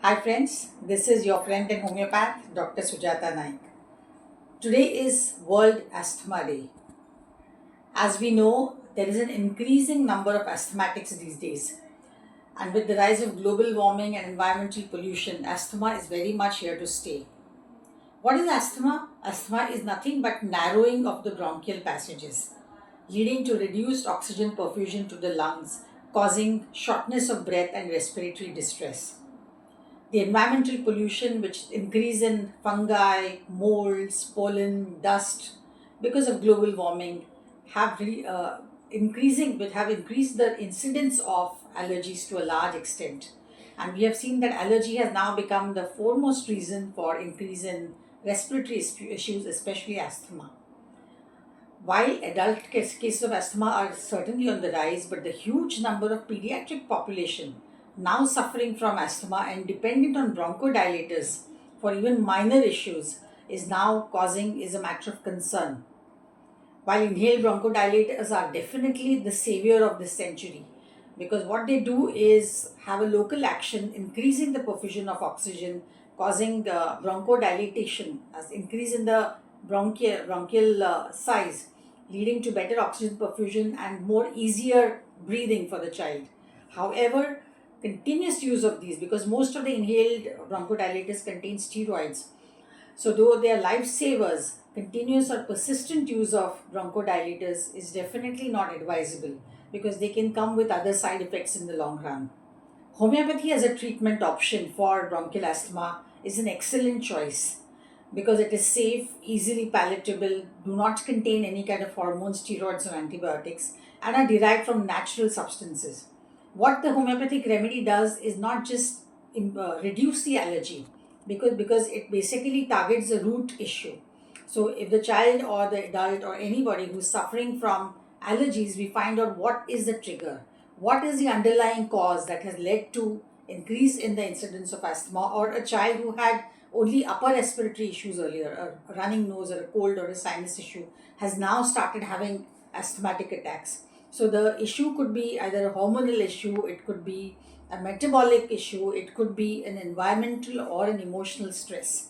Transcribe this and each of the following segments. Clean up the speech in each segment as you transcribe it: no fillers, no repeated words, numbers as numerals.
Hi friends, this is your friend and homeopath, Dr. Sujata Naik. Today is World Asthma Day. As we know, there is an increasing number of asthmatics these days. And with the rise of global warming and environmental pollution, asthma is very much here to stay. What is asthma? Asthma is nothing but narrowing of the bronchial passages, leading to reduced oxygen perfusion to the lungs, causing shortness of breath and respiratory distress. The environmental pollution, which increase in fungi, molds, pollen, dust, because of global warming, have increased the incidence of allergies to a large extent, and we have seen that allergy has now become the foremost reason for increase in respiratory issues, especially asthma. While adult cases of asthma are certainly on the rise, but the huge number of pediatric population now suffering from asthma and dependent on bronchodilators for even minor issues is a matter of concern. While inhaled bronchodilators are definitely the savior of this century, because what they do is have a local action, increasing the perfusion of oxygen, causing bronchodilation, as increase in the bronchial size, leading to better oxygen perfusion and more easier breathing for the child. However, continuous use of these, because most of the inhaled bronchodilators contain steroids, so, though they are lifesavers, continuous or persistent use of bronchodilators is definitely not advisable because they can come with other side effects in the long run. Homeopathy as a treatment option for bronchial asthma is an excellent choice because it is safe, easily palatable, do not contain any kind of hormones, steroids, or antibiotics, and are derived from natural substances. What the homeopathic remedy does is not just reduce the allergy, because it basically targets the root issue. So if the child or the adult or anybody who's suffering from allergies, we find out what is the trigger, what is the underlying cause that has led to increase in the incidence of asthma, or a child who had only upper respiratory issues earlier, a running nose or a cold or a sinus issue, has now started having asthmatic attacks. So the issue could be either a hormonal issue, it could be a metabolic issue, it could be an environmental or an emotional stress.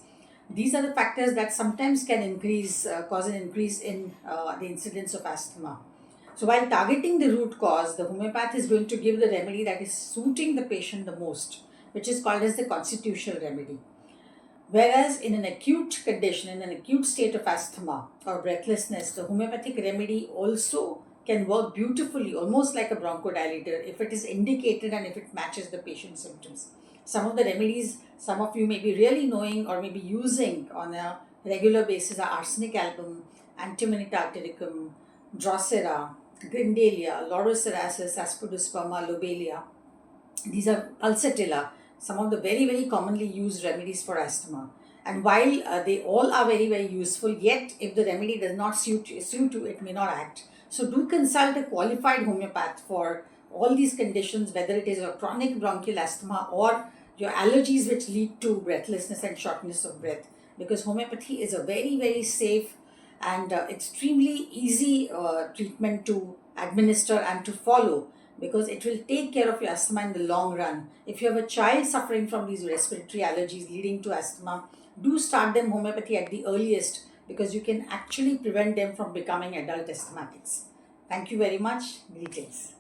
These are the factors that sometimes can cause an increase in the incidence of asthma. So, while targeting the root cause, the homeopath is going to give the remedy that is suiting the patient the most, which is called as the constitutional remedy. Whereas in an acute condition, in an acute state of asthma or breathlessness, the homeopathic remedy also can work beautifully, almost like a bronchodilator, if it is indicated and if it matches the patient's symptoms. Some of the remedies, some of you may be really knowing or may be using on a regular basis are arsenic album, Antimonita artericum, Drosera, Grindalia, Laurocerasus, Aspidosperma, Lobelia. These are pulsatilla, some of the very, very commonly used remedies for asthma. And while they all are very, very useful, yet if the remedy does not suit you, it may not act. So do consult a qualified homeopath for all these conditions, whether it is a chronic bronchial asthma or your allergies which lead to breathlessness and shortness of breath. Because homeopathy is a very, very safe and extremely easy treatment to administer and to follow, because it will take care of your asthma in the long run. If you have a child suffering from these respiratory allergies leading to asthma, do start them homeopathy at the earliest, because you can actually prevent them from becoming adult asthmatics. Thank you very much. Greetings.